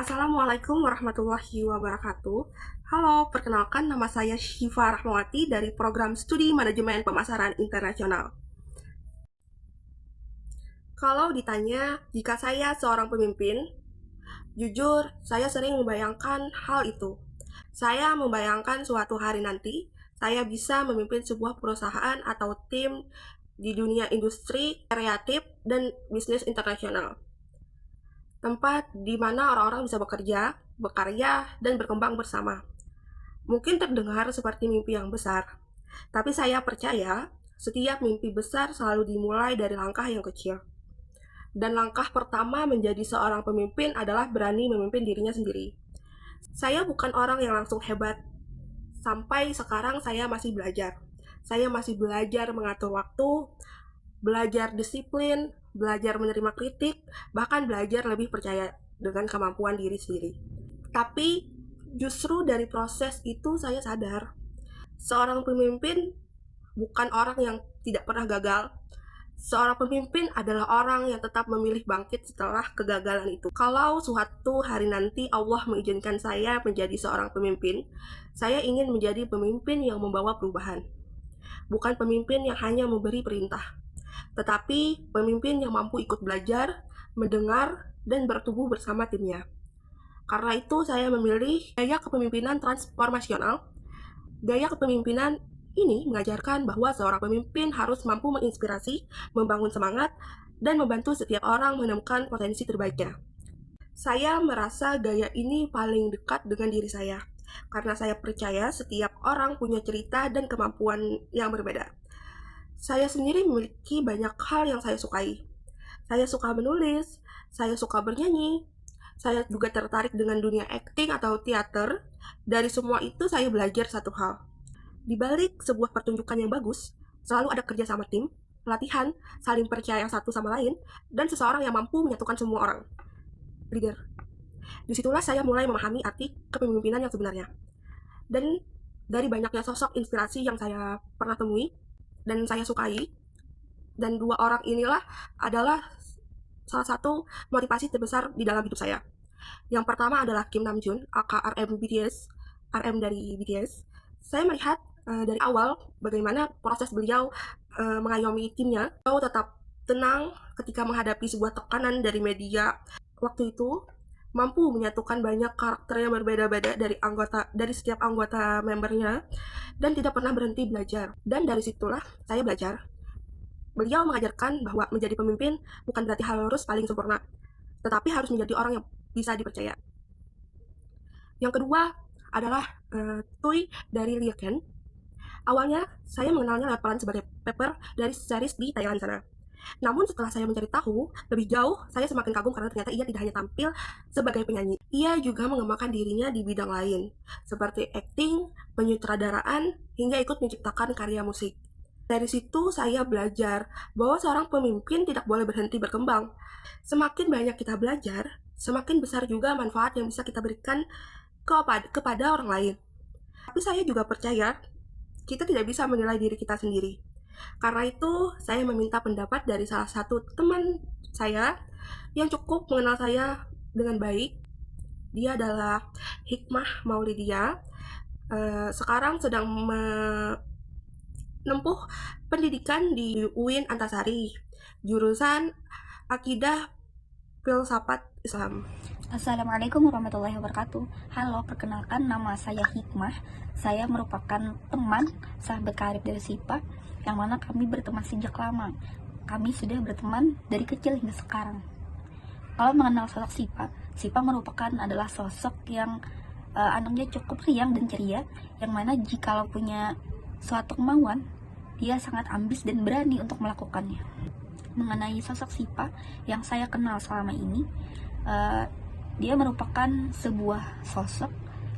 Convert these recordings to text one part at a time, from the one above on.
Assalamualaikum warahmatullahi wabarakatuh. Halo, perkenalkan nama saya Syifa Rahmawati dari program Studi Manajemen Pemasaran Internasional. Kalau ditanya, jika saya seorang pemimpin, jujur, saya sering membayangkan hal itu. Saya membayangkan suatu hari nanti, saya bisa memimpin sebuah perusahaan atau tim di dunia industri, kreatif, dan bisnis internasional. Tempat di mana orang-orang bisa bekerja, berkarya, dan berkembang bersama. Mungkin terdengar seperti mimpi yang besar, tapi saya percaya setiap mimpi besar selalu dimulai dari langkah yang kecil. Dan langkah pertama menjadi seorang pemimpin adalah berani memimpin dirinya sendiri. Saya bukan orang yang langsung hebat. Sampai sekarang saya masih belajar. Saya masih belajar mengatur waktu, belajar disiplin, belajar menerima kritik, bahkan belajar lebih percaya dengan kemampuan diri sendiri. Tapi justru dari proses itu saya sadar, seorang pemimpin bukan orang yang tidak pernah gagal. Seorang pemimpin adalah orang yang tetap memilih bangkit setelah kegagalan itu. Kalau suatu hari nanti Allah mengizinkan saya menjadi seorang pemimpin, saya ingin menjadi pemimpin yang membawa perubahan. Bukan pemimpin yang hanya memberi perintah, tetapi pemimpin yang mampu ikut belajar, mendengar, dan bertumbuh bersama timnya. Karena itu saya memilih gaya kepemimpinan transformasional. Gaya kepemimpinan ini mengajarkan bahwa seorang pemimpin harus mampu menginspirasi, membangun semangat, dan membantu setiap orang menemukan potensi terbaiknya. Saya merasa gaya ini paling dekat dengan diri saya, karena saya percaya setiap orang punya cerita dan kemampuan yang berbeda. Saya sendiri memiliki banyak hal yang saya sukai. Saya suka menulis, saya suka bernyanyi, saya juga tertarik dengan dunia akting atau teater. Dari semua itu saya belajar satu hal. Di balik sebuah pertunjukan yang bagus, selalu ada kerja sama tim, pelatihan, saling percaya satu sama lain, dan seseorang yang mampu menyatukan semua orang. Leader. Disitulah saya mulai memahami arti kepemimpinan yang sebenarnya. Dan dari banyaknya sosok inspirasi yang saya pernah temui, dan saya sukai, dan dua orang inilah adalah salah satu motivasi terbesar di dalam hidup saya. Yang pertama adalah Kim Namjoon, aka RM BTS, RM dari BTS. Saya melihat dari awal bagaimana proses beliau mengayomi timnya. Beliau tetap tenang ketika menghadapi sebuah tekanan dari media. Waktu itu mampu menyatukan banyak karakter yang berbeda-beda dari setiap anggota membernya, dan tidak pernah berhenti belajar. Dan dari situlah saya belajar. Beliau mengajarkan bahwa menjadi pemimpin bukan berarti harus paling sempurna, tetapi harus menjadi orang yang bisa dipercaya. Yang kedua adalah Tui dari Liaken. Awalnya saya mengenalnya lewat peran sebagai Pepper dari series di Thailand sana. Namun setelah saya mencari tahu lebih jauh, saya semakin kagum karena ternyata ia tidak hanya tampil sebagai penyanyi. Ia juga mengembangkan dirinya di bidang lain, seperti acting, penyutradaraan, hingga ikut menciptakan karya musik. Dari situ saya belajar bahwa seorang pemimpin tidak boleh berhenti berkembang. Semakin banyak kita belajar, semakin besar juga manfaat yang bisa kita berikan kepada orang lain. Tapi saya juga percaya kita tidak bisa menilai diri kita sendiri. Karena itu, saya meminta pendapat dari salah satu teman saya yang cukup mengenal saya dengan baik. Dia adalah Hikmah Maulidia. Sekarang sedang menempuh pendidikan di UIN Antasari, jurusan Akidah Filsafat Islam. Assalamualaikum warahmatullahi wabarakatuh. Halo, perkenalkan nama saya Hikmah. Saya merupakan teman sahabat karib dari Sipa, yang mana kami berteman sejak lama. Kami sudah berteman dari kecil hingga sekarang. Kalau mengenal sosok Sipa merupakan adalah sosok yang anaknya cukup riang dan ceria, yang mana jikalau punya suatu kemauan, dia sangat ambis dan berani untuk melakukannya. Mengenai sosok Sipa yang saya kenal selama ini, dia merupakan sebuah sosok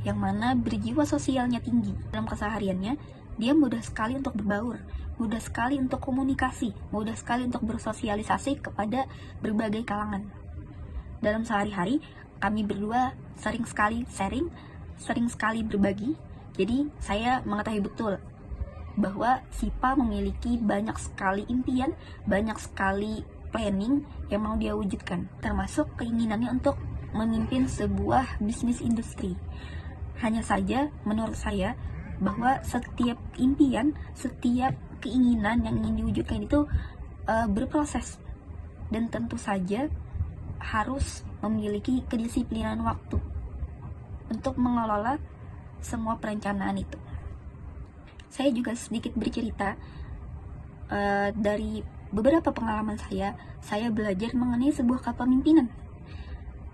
yang mana berjiwa sosialnya tinggi. Dalam kesehariannya, dia mudah sekali untuk berbaur, mudah sekali untuk komunikasi, mudah sekali untuk bersosialisasi kepada berbagai kalangan. Dalam sehari-hari, kami berdua sering sekali sharing, sering sekali berbagi. Jadi saya mengetahui betul bahwa Sipa memiliki banyak sekali impian, banyak sekali planning yang mau dia wujudkan, termasuk keinginannya untuk memimpin sebuah bisnis industri. Hanya saja menurut saya bahwa setiap impian, setiap keinginan yang ingin diwujudkan itu berproses, dan tentu saja harus memiliki kedisiplinan waktu untuk mengelola semua perencanaan itu. Saya juga sedikit bercerita dari beberapa pengalaman saya belajar mengenai sebuah kepemimpinan.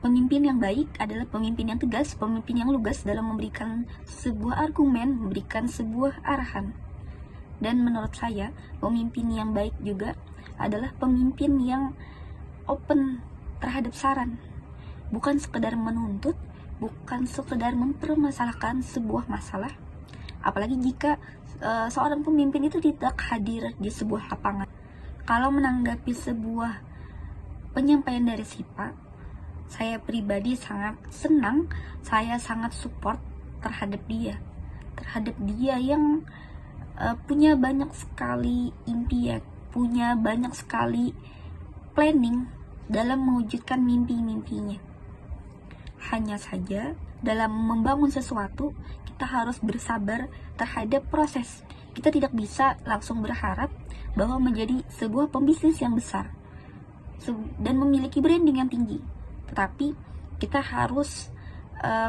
Pemimpin yang baik adalah pemimpin yang tegas, pemimpin yang lugas dalam memberikan sebuah argumen, memberikan sebuah arahan. Dan menurut saya, pemimpin yang baik juga adalah pemimpin yang open terhadap saran. Bukan sekedar menuntut, bukan sekedar mempermasalahkan sebuah masalah. Apalagi jika seorang pemimpin itu tidak hadir di sebuah lapangan. Kalau menanggapi sebuah penyampaian dari SIPA, saya pribadi sangat senang, saya sangat support terhadap dia yang punya banyak sekali impian, punya banyak sekali planning dalam mewujudkan mimpi-mimpinya. Hanya saja dalam membangun sesuatu, kita harus bersabar terhadap proses. Kita tidak bisa langsung berharap bahwa menjadi sebuah pembisnis yang besar dan memiliki branding yang tinggi. Tetapi kita harus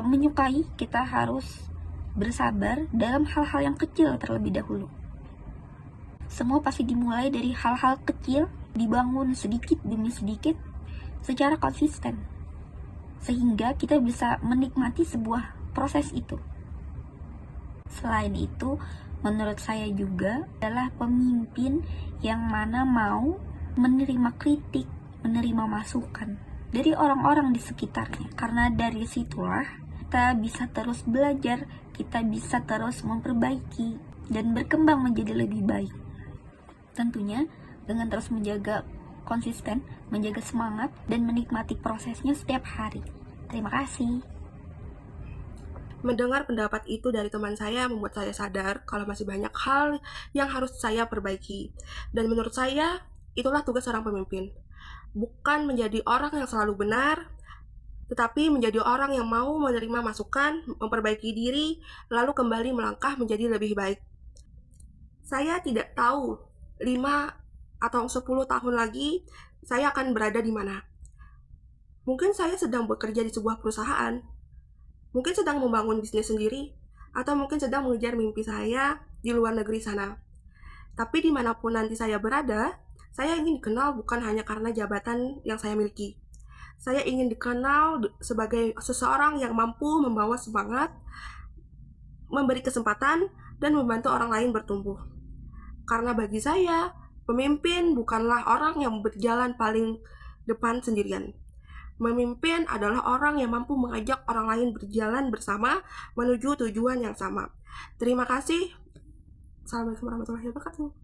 menyukai, kita harus bersabar dalam hal-hal yang kecil terlebih dahulu. Semua pasti dimulai dari hal-hal kecil, dibangun sedikit demi sedikit secara konsisten, sehingga kita bisa menikmati sebuah proses itu. Selain itu, menurut saya juga adalah pemimpin yang mana mau menerima kritik, menerima masukan dari orang-orang di sekitarnya. Karena dari situlah kita bisa terus belajar, kita bisa terus memperbaiki dan berkembang menjadi lebih baik. Tentunya dengan terus menjaga konsisten, menjaga semangat, dan menikmati prosesnya setiap hari. Terima kasih. Mendengar pendapat itu dari teman saya membuat saya sadar kalau masih banyak hal yang harus saya perbaiki. Dan menurut saya, itulah tugas seorang pemimpin. Bukan menjadi orang yang selalu benar, tetapi menjadi orang yang mau menerima masukan, memperbaiki diri, lalu kembali melangkah menjadi lebih baik. Saya tidak tahu 5 atau 10 tahun lagi saya akan berada di mana. Mungkin saya sedang bekerja di sebuah perusahaan, mungkin sedang membangun bisnis sendiri, atau mungkin sedang mengejar mimpi saya di luar negeri sana. Tapi dimanapun nanti saya berada, saya ingin dikenal bukan hanya karena jabatan yang saya miliki. Saya ingin dikenal sebagai seseorang yang mampu membawa semangat, memberi kesempatan, dan membantu orang lain bertumbuh. Karena bagi saya, pemimpin bukanlah orang yang berjalan paling depan sendirian. Memimpin adalah orang yang mampu mengajak orang lain berjalan bersama menuju tujuan yang sama. Terima kasih. Assalamualaikum warahmatullahi wabarakatuh.